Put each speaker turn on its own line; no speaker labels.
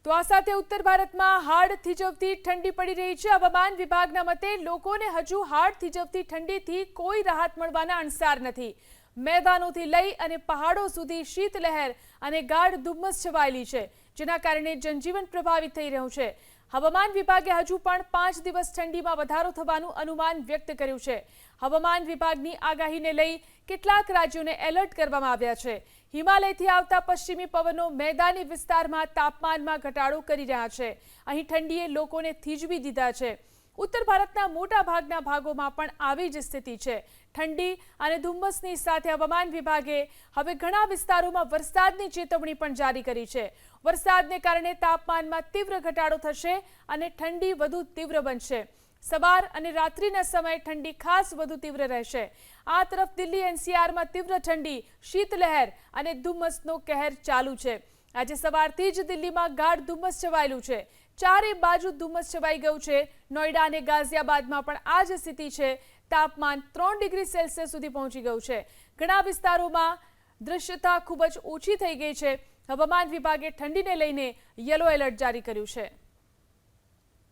તો આ સાથે ઉત્તર ભારતમાં હાડ થીજવતી ઠંડી પડી રહી છે। હવામાન વિભાગના મતે લોકોને હજુ હાડ થીજવતી ઠંડીથી કોઈ રાહત મળવાના અણસાર નથી। મેદાનોથી લઈ અને પહાડો સુધી શીતલહેર અને ગાઢ ધુમ્મસ છવાયેલી છે, જેના કારણે જનજીવન પ્રભાવિત થઈ રહ્યું છે। હવામાન વિભાગે હજુ પણ 5 દિવસ ઠંડીમાં વધારો થવાનું અનુમાન વ્યક્ત કર્યું છે। હવામાન વિભાગની આગાહીને લઈ કેટલાક રાજ્યોને એલર્ટ કરવામાં આવ્યા છે। હિમાલયથી આવતા પશ્ચિમી પવનો મેદાની વિસ્તારમાં તાપમાનમાં ઘટાડો કરી રહ્યા છે। અહીં ઠંડીએ લોકોને થીજવી દીધા છે। ઉત્તર ભારતના મોટા ભાગના ભાગોમાં પણ આવી જ સ્થિતિ છે। ઠંડી અને ધુમ્મસની સાથે હવામાન વિભાગે હવે ઘણા વિસ્તારોમાં વરસાદની ચેતવણી પણ જારી કરી છે। વરસાદને કારણે તાપમાનમાં તીવ્ર ઘટાડો થશે અને ઠંડી વધુ તીવ્ર બનશે। સવાર અને રાત્રિના સમયે ઠંડી ખાસ વધુ તીવ્ર રહેશે। આ તરફ દિલ્હી એનસીઆરમાં તીવ્ર ઠંડી, શીતલહેર અને ધુમ્મસનો કહેર ચાલુ છે। આજે સવારથી જ દિલ્હીમાં ગાઢ ધુમ્મસ છવાયેલું છે। ચારે બાજુ ધુમ્મસ છવાઈ ગયું છે। નોઈડા અને ગાઝિયાબાદમાં પણ આ જ સ્થિતિ છે। તાપમાન 3 ડિગ્રી સેલ્સિયસ સુધી પહોંચી ગયું છે। ઘણા વિસ્તારોમાં દૃશ્યતા ખૂબ જ ઓછી થઈ ગઈ છે। હવામાન વિભાગે ઠંડીને લઈને યલો એલર્ટ જારી કર્યું છે।